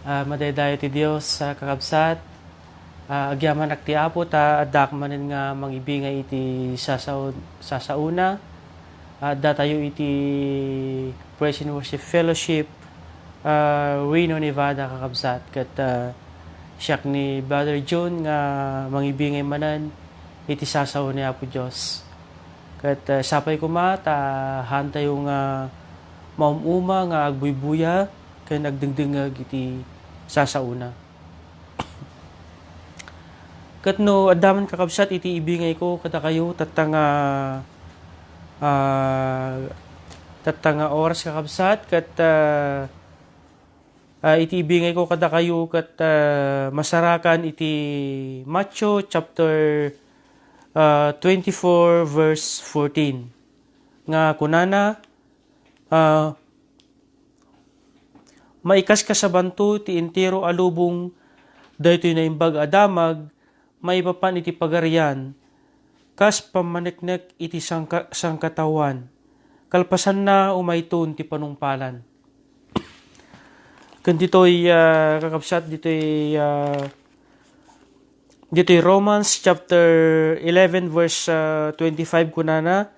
Madaydayo ti Dios sa kakabsat. Agyaman ti Apo ta adak manen nga mangibingay iti sasauna. Datayo iti Praise and Worship Fellowship Reno, Nevada kakabsat. Kat siyak ni Brother John nga mangibingay manan iti sasauna Apo Dios. Kat sapay ko ta hanta yung maumuma nga agbuybuya kay nagdingdingag iti sasauna. Kat no adaman kakabsat iti ibingay ko kada kayo tatanga oras kakabsat kat iti ibingay ko kada kayo kat masarakan iti Matthew chapter 24 verse 14 nga kunana maikas ka sa banto ti entero alubong daytoy na imbag adamag maipapan iti pagarian kas pamaniknek iti sangkatawan kalpasan na umayton ti panungpalan. Ken ditoy kakabsat ditoy Romans chapter 11 verse 25 kunana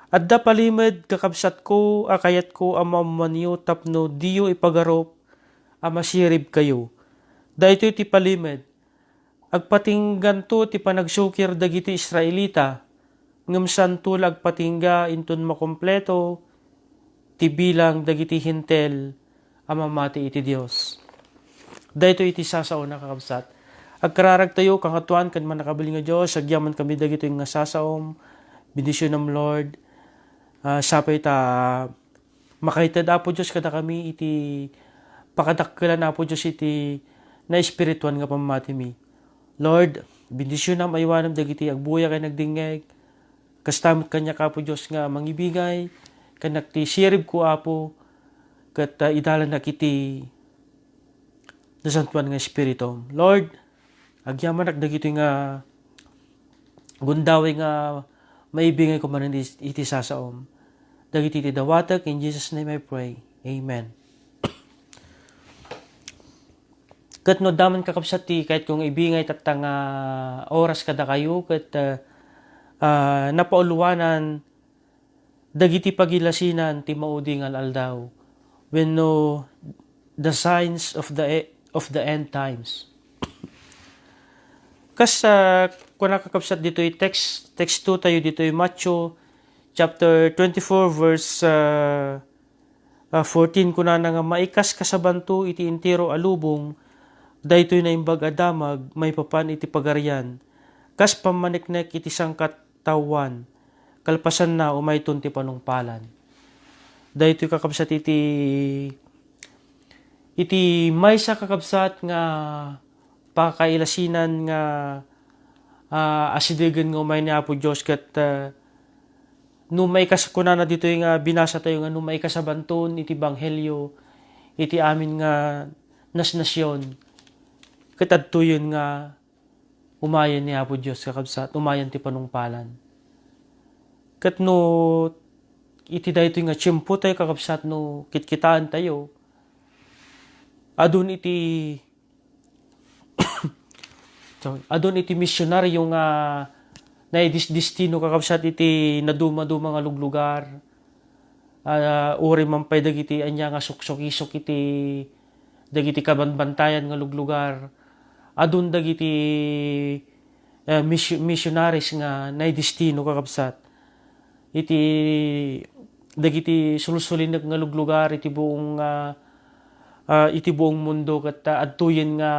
adda palimed kakabsat ko akayat ko amamanyo tapno diyo ipagarop amasirib kayo. Daytoy ti palimed agpatinggan to ti panagsukir dagiti Israelita ngem santul agpatingga inton makompleto ti bilang dagiti hintel amamati iti Dios. Daytoy iti sasauna kakabsat. Agkararag tayo kangatuan kan man nakabili nga Dios agyaman kami dagito nga sasaom bendisyon ng Lord. Sapay ta makaitad Apo Dios kada kami iti pakadakkelan Apo Dios iti na espirituan nga pamati mi. Lord, bendisyon nam aywanam dagiti agbuya kay nagdingeg. Kastamot kanya Apo Dios nga mangibigay kanak ti sirib ko Apo ket idalan nakiti nasantuan nga espiritu. Lord, agyaman ak dagiti nga gundawi nga maibingay ko manen iti sasaom. Dagiti ti dawatek in Jesus name I pray. Amen. Ket no daman kakabsat ti kahit kung ibingay tatanga oras kada kayo ket napauluwanan dagiti pagilasinan ti maudi nga aldaw when no the signs of the end times. Kas kung nakakabsat dito text 2 tayo dito Matthew chapter 24 verse 14 kunana nga maikas kasabanto iti entero alubong daytoy na imbag adamag may papan iti pagarian kas pamaniknek iti sangkatawan kalpasan na umayton ti panungpalan. Daytoy kakabsat iti maysa kakabsat nga pakailasinan nga asidegan nga umay ni Apo Dios ket no may kunana dito yung binasa tayo nga no may kasabanton iti banghelyo iti amin nga nasnasyon ket adto yun nga umayan ni Apo Dios kakabsat umayan ti panungpalan. Ket no iti dayto nga tiyempo tayo kakabsat no kitkitaan tayo adun iti misyonaryo nga naidisdistino kakabsat iti naduma-duma nga luglugar. Uri man pay dagiti anya nga suksok-isok iti dagiti kabanbantayan nga luglugar. Adun dagiti missionaries nga naidistino kakabsat. Iti dagiti sulsulinek nga luglugar iti buong mundo ket adtuyen nga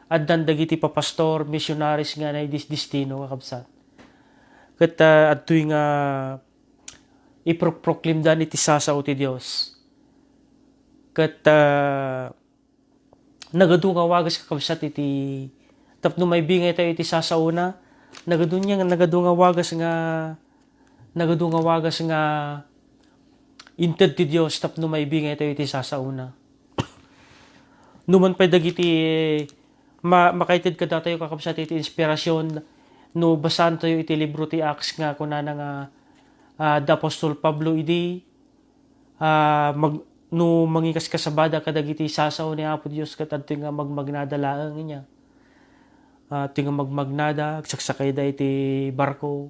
addan dagiti papastor missionaries nga naidisdistino kakabsat. Ket adtoy nga iproklem dan iti sasaw ti Dios. Ket nagadu nga wagas kakabsat iti tapno may bingay tayo iti sasauna nagadu nga wagas nga inted ti Dios tapno may bingay tayo iti sasauna. Numan pay dagiti makaited kada tayo kakabsat iti inspirasyon no basan tayo iti libro ti Acts nga kunana nga the Apostle Pablo idi no mangikas kasabada kadagiti sasaw ni Apo Dios ket adto nga magmagnadalaang niya. Adto nga magmagnada agsaksakay da iti barko.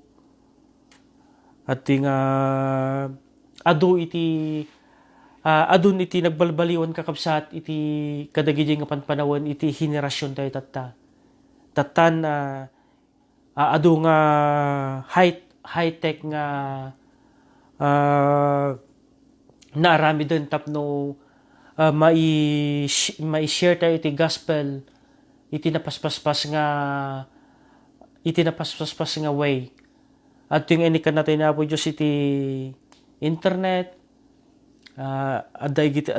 Adto nga adu iti adun iti nagbalbaliwan kakabsat iti kadagiti nga panpanawon iti henerasyon tayo tatta. Tattan adu nga high-tech nga naarami din tapno mai-share tayo iti gospel iti napaspaspas nga way. At yung inikan natin na po Diyos iti internet, adagiti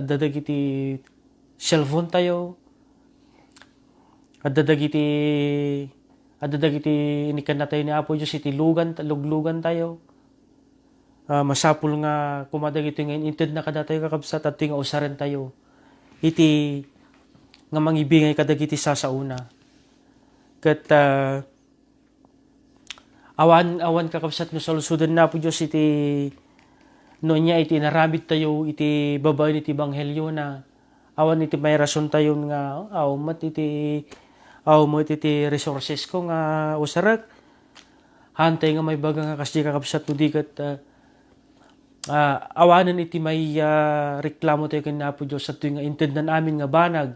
cellphone tayo, adagiti inikan natin na po Diyos iti luglugan tayo. Masapul nga kumadagito nga inted na kada tayo kakabsat at nga usaran tayo. Iti nga mangibingay kadagiti sasauna. Kat awan kakabsat no salusudan na po Diyos iti no niya iti narabit tayo iti babaen iti banghelyo na awan iti may rason tayo nga mat iti resources ko nga usarak hantay nga may baga nga kasdi kakabsat no di kat awanan iti may reklamo tayo kanya po Diyos at nga inted na namin nga banag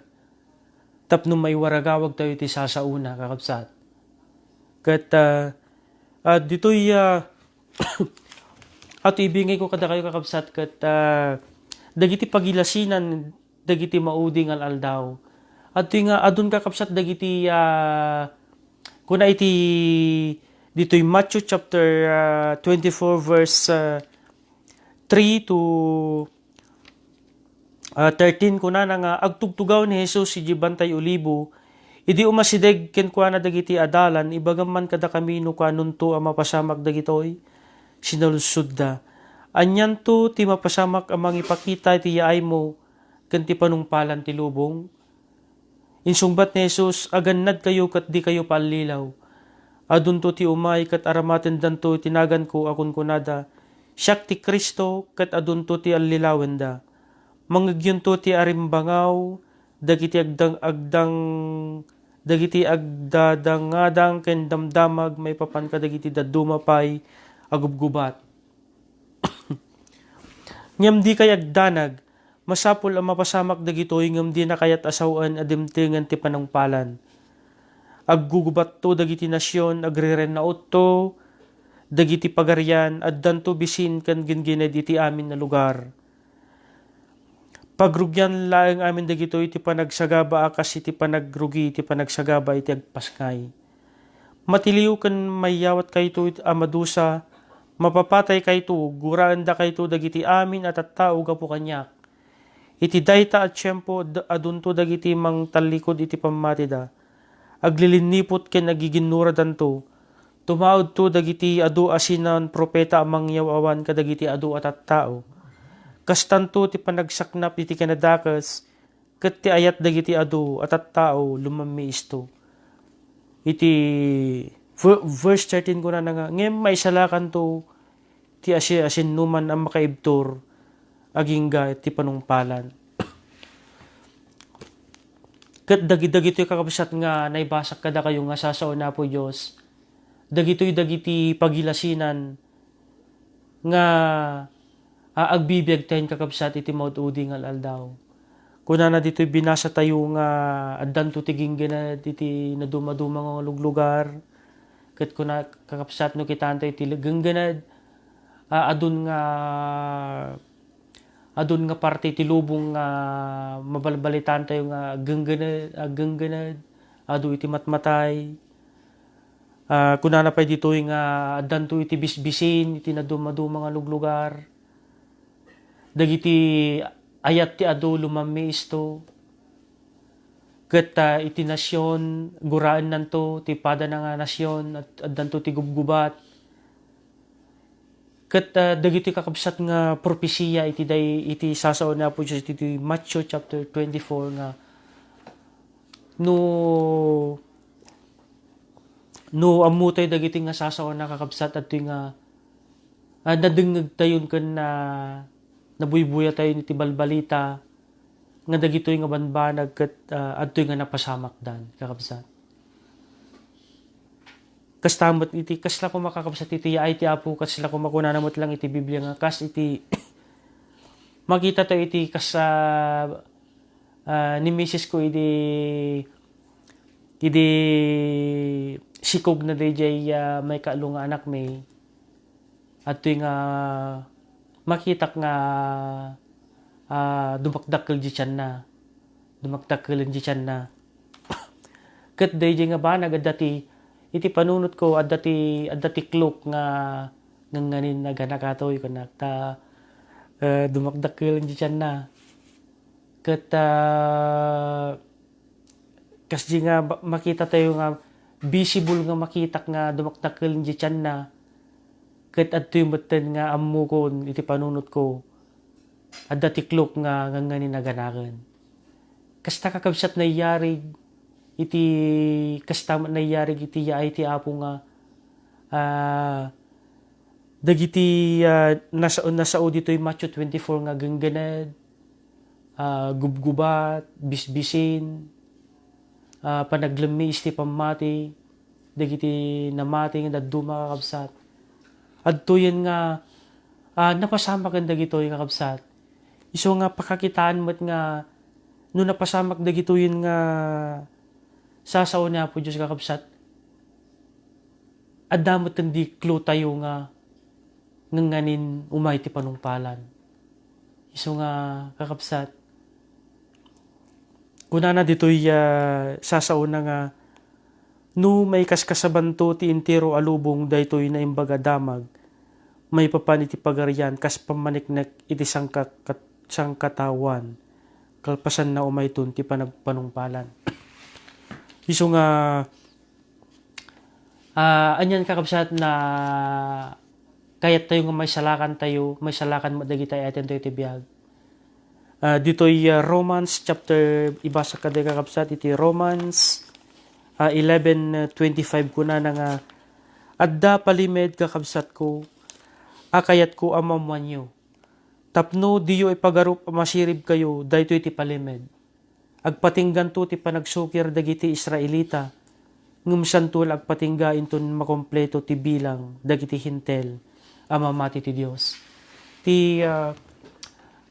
tapno may waragawag tayo iti sasauna kakabsat. Kat dito'y at ibingay ko kada kayo kakabsat kat dagiti pagilasinan dagiti mauding aldaw. At nga adun kakabsat dagiti kuna iti dito'y Matthew chapter 24 verse 3 to 13 kuna nga agtugtugaw ni Jesus si Bantay Olibo idi umasideg ken kuana dagiti adalan ibagam man kada kamino kanunto a mapasamak dagitoy sinalusod da anyan to ti mapasamak amang ipakita ti yaay mo ken ti panungpalan ti lubong insungbat ni Jesus agannad kayo kat di kayo palilaw adun to ti umay kat aramaten danto tinagan ko akon kunada siyak ti Kristo kat adun to ti allilawen da mangyagyon to ti arimbangaw dagiti agdadangadang ken damdamag may papan kadagiti dadumapay agubgubat. Ngem di kay agdanag masapul ang mapasamak dagitoy ngem di na kayat asawan adimtengan ti panungpalan. Aggugubat to dagiti nasyon agrerenaot to dagiti pagarian addan to bisin ken gingined iti amin na lugar. Pagrugyan laeng amin dagito iti panagsagaba akas iti panagrugi iti panagsagaba iti agpaskay. Matiliw ken mayawat kayto iti amadusa mapapatay kayto guraan da kayto dagiti amin at tao gapo kanyak. Iti dayta at tiyempo adunto dagiti mang talikod iti pamatida. Aglilinipot ken nagiginura danto. Tumaod to dagiti adu asinan propeta amang yawawan kadagiti adu at tao. Kastanto ti panagsaknap iti kanadakas ket ti ayat dagiti adu at tao lumammi isto. Iti verse 13 ko na nga ngem maisalakan to ti asin numan ang makaibtor agingga ti panungpalan. Ket dagiti kakabsat nga naibasak kada kayo nga sasaw na po Dios. Dagiti pagilasinan nga agbibiyag tayo kakabsat iti maud-udi nga aldaw. Kuna na dito'y binasa tayo nga addan to tiging gina iti naduma-duma nga luglugar. Ket kuna kakabsat no kitaan tayo iti genggenad adun nga parte iti lubong nga mabalbalitan tayo nga genggenad adu iti matmatay. Kuna na pa dito'y nga addan to iti bisbisin iti naduma-duma nga luglugar. Dagiti ayat ti adu lumammi isto. Ket iti nasyon guraan nanto ti pada na nga nasyon at danto ti gubgubat. Ket dagiti kakabsat nga propesiya iti sasaw na po Diyos iti Matthew chapter 24 nga no amutay dagiti nga sasaw na kakabsat at nga nadengeg tayon ken nabuybuya tayo ni ti balbalita nga dagitoy nga banbanag ket adtoy nga napasamak dan kakabsat. Kastamot iti kasla ko makakabsat iti ay ti apo kasla ko makunanamot lang iti Biblia nga kas iti makita tayo iti kas ni misis ko iti sikog na DJ may kaalo nga anak may at nga makitak nga dumakdakkel di tiyan na dumakdakkel di tiyan na ket DJ nga ba nagadati iti panunot ko adati klok nga nganin naganakatoy ko nakta dumakdakkel di tiyan na ket kasdi nga makita tayo nga visible nga makitak nga dumakdakkel di tiyan na ket adtoy metten nga ammo kon iti panunot ko adda tiklok nga ngani naganaken kasta kakabsat na yarig iti kasta na yarig iti yaay ti apo nga dagiti nasao ditoy Matthew 24 nga gangganad gubgubat bisbisin panaglemis ti pamati dagiti namati nga daddu makakabsat adto yan nga napasamak ang dagitoy kakabsat. Iso nga pakakitaan mo't nga no napasamak dagito yun nga sasaw na po Diyos kakabsat. Adamot hindi klo tayo nga nganin umay ti panungpalan. Iso nga kakabsat. Kuna na dito'y sasaw na nga no may kaskasabanto ti intero alubong daytoy na imbaga damag may papan iti pagarian kas pamaniknek iti sangkatawan kalpasan na umayton ti panagpanungpalan. Iso nga anyan kakabsat na kayat tayo nga may salakan madagitay atin tayo ti biyag. Dito'y Romans chapter ibasa ka kakabsat iti Romans 11:25 ko na nga adda palimed kakabsat ko akayat ko amamanyo tapno diyo ipagarup masirib kayo dayto iti palimed agpatinggan to ti panagsukir dagiti Israelita ngem santul agpatingga inton makompleto ti bilang dagiti hintel amamati ti Dios ti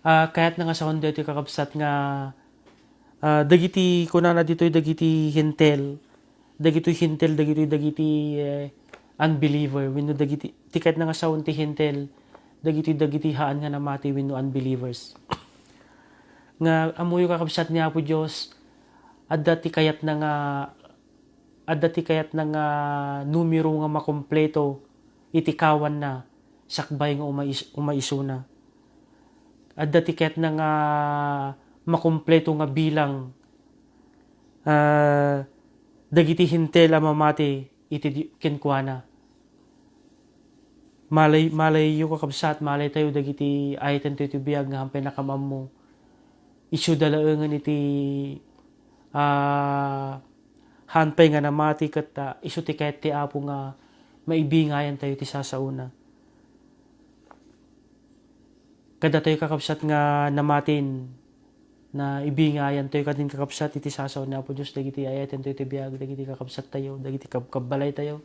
kayat nga sa kundi ti kakabsat nga dagiti kunana ditoy dagiti hintel dagiti unbeliever wenno dagiti tiket na nga saon ti hintel dagiti haan nga namati wenno unbelievers nga amuyo kakabsat niya po Dios adda ti kayat na nga numero nga makompleto iti kawan na sakbay nga umaisuna adda ti kayat na nga makompleto nga bilang dagiti hintel amamati iti kenkwana malay yu kakabsat malay tayo dagiti ayten ti biyag nga hampay nakamam mo isu dalaengan iti hanpay nga namati ket isu ti kayat ti apo nga maibingayan tayo ti sasauna kada tayo kakabsat nga namatin na ibingayan tayo kadin kakabsat iti sasaw na po Diyos dagiti ayaten tayo iti biyag dagiti kakabsat tayo dagiti kabbalay tayo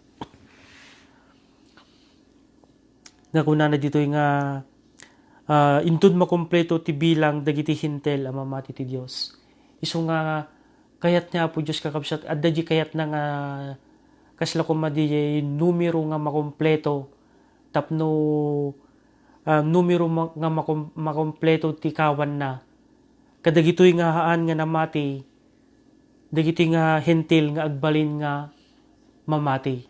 nga kuna na dito nga intud makompleto ti bilang dagiti hintel amamati ti Dios isu nga kayat niya po Diyos kakabsat adda di kayat na nga kasla kumadi numero nga makompleto tapno numero nga makompleto ti kawan na kadagitoy nga haan nga namati dagiti nga hentil nga agbalin nga mamati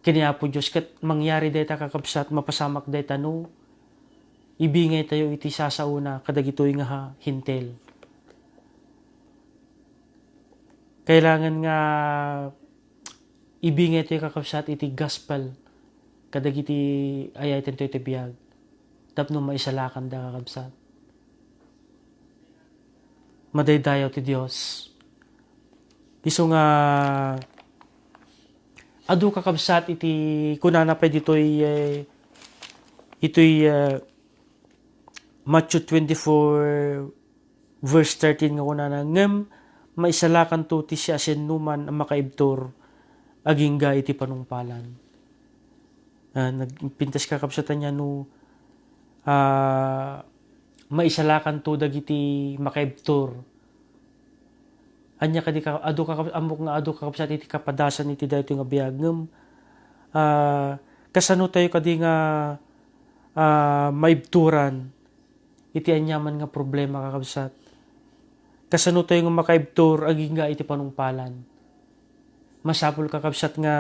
kaniya po Diyos ket mangyari dayta kakabsat mapasamak dayta no ibingay tayo iti sasauna kadagitoy nga hentil kailangan nga ibingay tayo kakabsat iti gospel kadagiti ayaten tayo iti biyag tapno maisalakan da kakabsat madaydayaw ti Dios. Isu nga adu kakabsat iti kunana pa ditoy Matthew 24 verse 13 nga kunana ngem maisalakan to ti siya numan ang makaibtor aging ga iti panungpalan. Nagpintas ka kapsatan niya no maisalakan to dagiti makaibtor. Anya kadi ka adu ka amok nga adu ka kapsat iti kapadasan iti daytoy nga biag ngem kasano tayo kadi nga maibturan iti anyaman nga problema kakabsat. Kasano tayo nga makaibtor aging nga iti panungpalan. Masapul kakabsat nga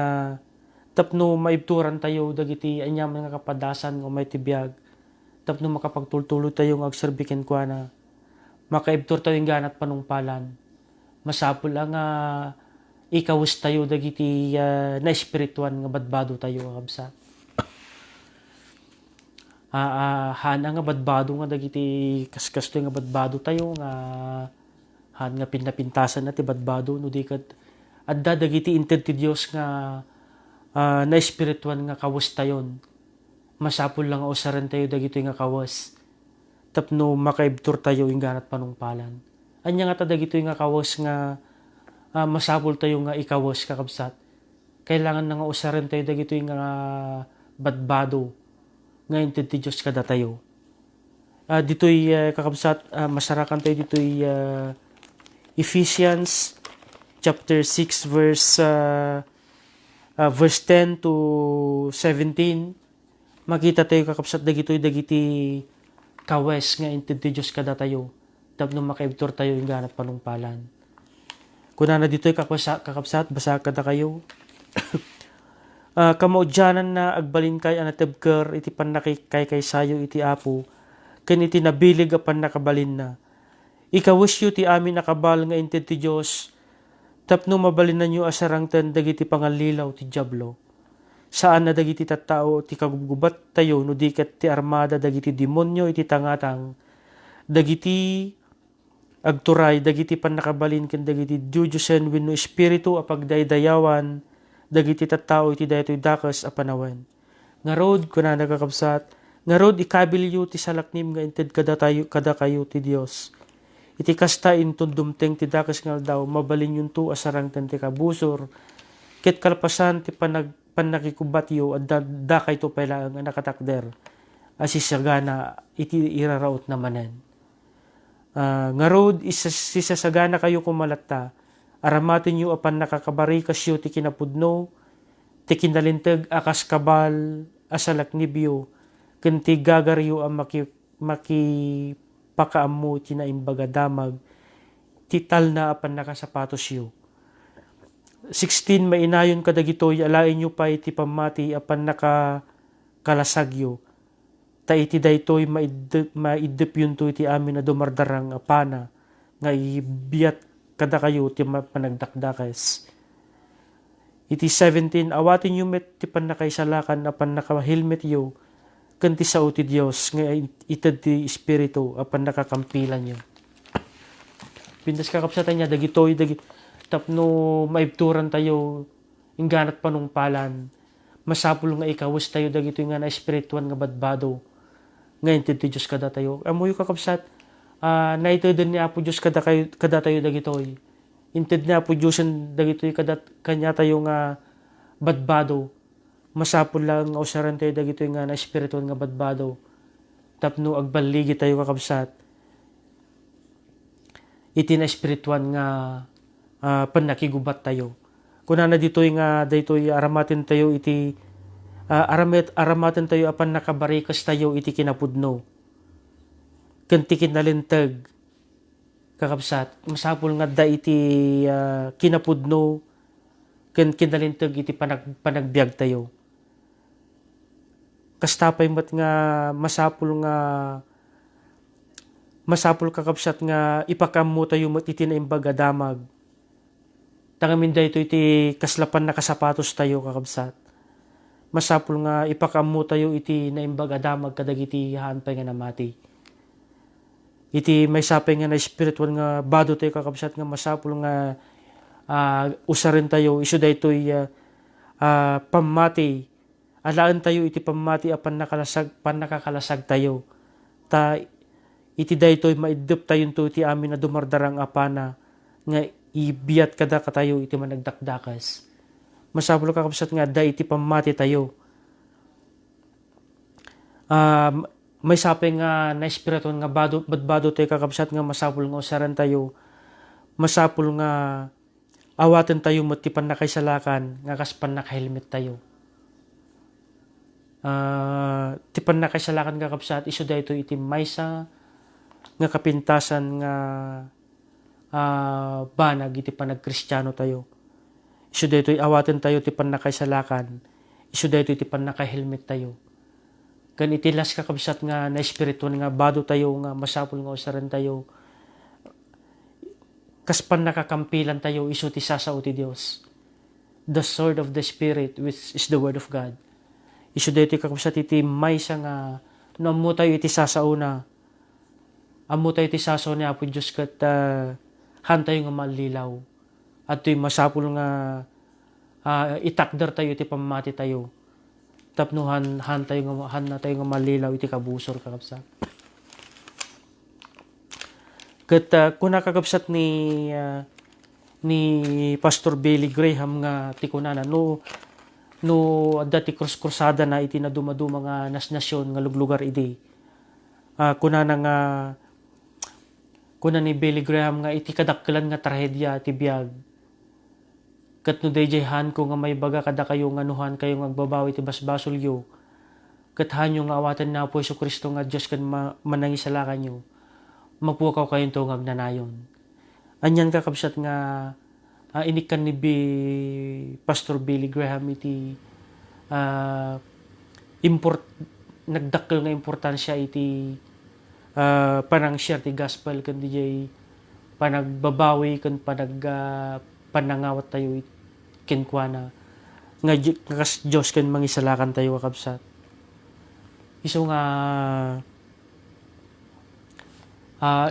tapno maibturan tayo dagiti anyaman nga kapadasan nga may tibiyag. Tapno makapagtultulo tayo nga agserbiken kwa na makaibtor tayo nga ganat panungpalan. Masapul ang ikawis tayo dagiti na espirituan nga badbado tayo kakabsat. Han nga badbado nga dagiti kaskas nga badbado tayo nga han nga pinapintasan na ti badbado no di kat adda dagiti inted ti Dios nga na espirituan nga kawas tayon masapul lang usaran tayo dagiti nga kawas tapno makaibtur tayo ing ganat panungpalan anya nga ta dagiti nga kawas nga masapul tayo nga ikawas kakabsat kailangan na nga usaran tayo dagiti nga badbado ngayon ti Diyos kada tayo. Dito'y kakabsat, masarakan tayo dito'y Ephesians chapter 6 verse 10 to 17. Makita tayo kakabsat dagiti kawes nga inti ti Diyos kada tayo. Tapno makaibtor tayo yung ganat panungpalan. Kuna na dito'y kakabsat, basa kada kayo. Kamaudyanan na agbalin kay anatebker iti panakikay kay sayo iti apo ken iti nabilig a panakabalin na ikawis yu ti amin nakabal nga inted ti Dios tapno mabalin nanyo asarangten dagiti pangalilaw ti diablo saan na dagiti tattao ti kagugubat tayo no diket ti armada dagiti demonyo iti tangatang dagiti agturay dagiti panakabalin ken dagiti jujusen wenno espiritu a pagdaydayawan dagiti tattao iti daytoy dakas a panawen. Ngarod kuna nagakabsat, ngarod ikabilyo ti salaknim nga inted kada kayo ti Dios. Iti kasta intun dumteng ti dakas nga daw mabalin yun to asarang ti kabusor. Ket kalpasan ti panakikubatyo at dakay to pala ang nakatakder. Asisagana iti iraraot na manen. Ngarod isasagana kayo kumalatta. Aramatin yu apan nakakabarikas yu ti kinapudno, ti kinalinteg akas kabal asalaknibyo, ken ti gagaryo ang makipakaammo ti naimbaga damag, ti tal na apan nakasapatos yu. 16 mainayon kadagitoy alain yu pa iti pamati apan nakakalasagyo, ta iti daytoy maidep yun to iti amin na dumardarang apana, nga ibiyat kada kayo ti panagdakdakes. Iti 17, awatin yu met ti panakaisalakan apan naka-helmet yu ken ti sao ti Dios nga ited ti espiritu apan nakakampilan yu. Pindas kakapsatan niya dagitoy tapno maibturan tayo ing ganat panungpalan. Masapul nga ikawis tayo dagitoy nga na espirituan nga badbado. Nga ited ti Dios kada tayo. Amo yu kakapsat naiteden ni Apo Diyos kada tayo dagitoy. Inted ni Apo Diyos dagitoy kanya tayo nga badbado. Masapul lang nga usaran tayo dagitoy nga na espirituan nga badbado. Tapno agbaligi tayo kakabsat. Iti na espirituan nga panakigubat tayo. Kuna na ditoy nga daytoy aramatin tayo iti aramatin tayo apan nakabarikas tayo iti kinapudno. Kantikin nalintag kakabsat masapul nga da iti kinapudno ken kinalintag iti panagbiag tayo kastapay mat nga masapul kakabsat nga ipakam tayo mat iti naimbaga damag tangamin da ito iti kaslapan na kasapatos tayo kakabsat masapul nga ipakam tayo iti naimbaga damag kadagiti haanpay nga namati iti may sapay nga na espiritual nga bado tayo kakabsat nga masapul nga usarin tayo isu daytoy pamati alaan tayo iti pamati apan nakakalasag tayo ta iti daytoy maidep tayo to iti amin na dumardarang apana nga ibiyat kada katayo iti managdakdakas. Masapul kakabsat nga da iti pamati tayo. May sapay nga na espiriton nga badbado tayo kakabsat nga masapul nga usaran tayo. Masapul nga awaten tayo matipan na kaysalakan nga kaspan na helmet tayo. Tipan na kaysalakan kakabsat iso dayto iti maysa nga kapintasan nga banag iti panagkristyano tayo. Isu daytoy awaten tayo ti panakaysalakan. Isu daytoy ti panakahelmet tayo. Kan itilas kakabsat nga na espiriton nga bado tayo nga masapul nga usaran tayo. Kaspan nakakampilan tayo isu ti sasao ti Dios. The sword of the Spirit which is the word of God. Isu daytoy kakabsat iti maysa nga no ammo tayo iti sasao na. Ammo tayo iti sasao ni Apo Diyos kat hantayo nga malilaw. At ito'y masapul nga itakder tayo iti pamati tayo. Tapnuhan han na tayo nga malilaw iti kabusor kakabsat. Kat kuna kakabsat ni Pastor Billy Graham nga ti kunana no adda ti krusada na iti naduma-duma nga nasyon nga luglugar idi. Kunana nga kuna ni Billy Graham nga iti kadakkelan nga trahedya ti biag. Kat no dayjayhan ko nga may baga kada kayo nga nuhan kayo nga agbabawi ti basbasol yo. Kat hanyo nga awatan na po Isu Kristo nga Diyos kan manangisalakan nyo. Mapukaw kayo ito nga agnanayon. Anyan kakabsat nga inikan ni Pastor Billy Graham iti nagdakkel nga importansya iti panang share ti gospel kan DJ panagbabawi kan panangawat tayo kenkwana nga kas Dios ken mangisalakan tayo kakabsat. Isu nga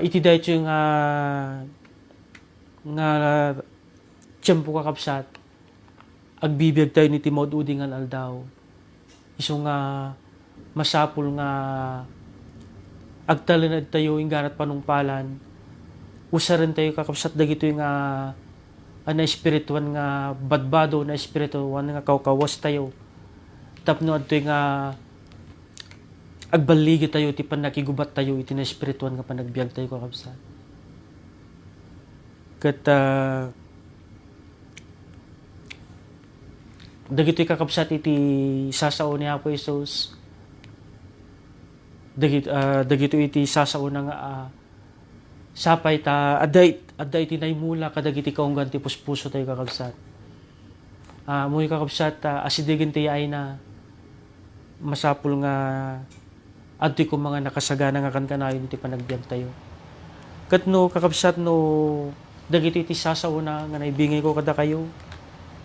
iti dayto nga tiyempo kakabsat agbibiyag tayo ni Timod udingan aldaw. Isu nga masapul nga agtalanad tayo ingganat panungpalan. Usaran tayo kakabsat dagito nga na espirituan nga badbado na espirituan nga kawkawas tayo. Tapno adto nga agbaligi tayo ti panakigubat tayo iti na espirituan nga panagbiag tayo kakabsat. Kat dagitoy kakabsat iti sasao ni Apo Isus. Dagito iti sasao na nga sapay ta adday tinay mula kadagiti kaunggan ti puspuso tayo kakabsat. Muy kakabsat asidigin ti ay na masapul nga adtoy ko mga nakasagana nga kankanayon ti panagbiag tayo. Kat no kakabsat no dagiti iti sasao na nga naibingay ko kada kayo.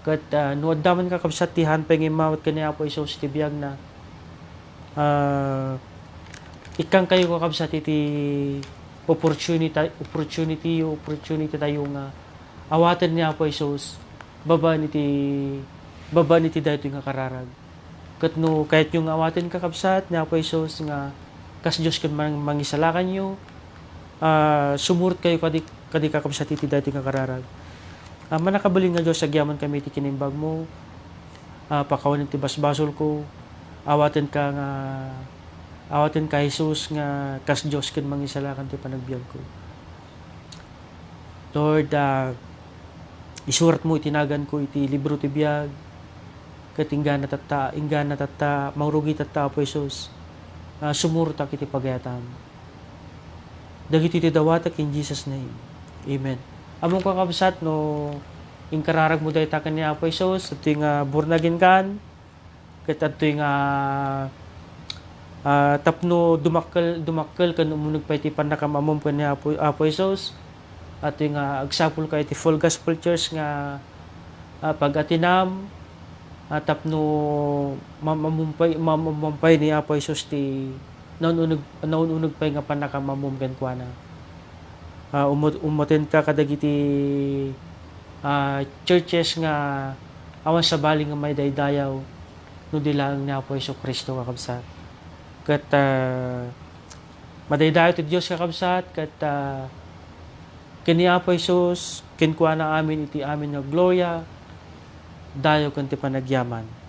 Kat no addaman kakabsat ti hanpay nga mawat kaniya po Isus ti biag na ikang kayo kakabsat iti opportunity tayo nga awatan niya po Isus baba niti daytoy nga kararag. Kat no kahit yung awaten kakabsat niya po Isus nga kas Dios ken mangisalakan nyo sumurot kayo kadi kakabsat iti daytoy nga kararag. Manakabalin nga Dios agyaman kami iti kinimbag mo. Pakawanen ti basbasol ko. Awaten ka Jesus nga kas Dios ken mangisalakan ti panagbiag ko. Lord, isurat mo itinagan ko iti libro ti biag. Ket inggan tatta maurugi tatta Apo Jesus. Sumurta iti pagayatam. Dagiti ti dawatak in Jesus name. Amen. Among kakabsat no ingkararag mo dayta ken ni Apo Jesus at nga born again kan. Ket adtoy nga tapno dumakkel kan umunog pa iti panakamamom ken ni Apo Jesus. At nga agsapul ka iti Full Gospel Church nga pag-atinam tapno mamumpay ni Apo Jesus ti naununog pa nga panakamamom ken kuana. Umaten ka kadagiti churches nga awan sa bali nga may daydayaw no dilang ni Apo Isu Kristo kakabsat. Kat Madaydayo ti Diyos kakabsat, kat kini Apo Jesus, kinkuha na amin iti amin nga gloria, dayo kan ti panagyaman.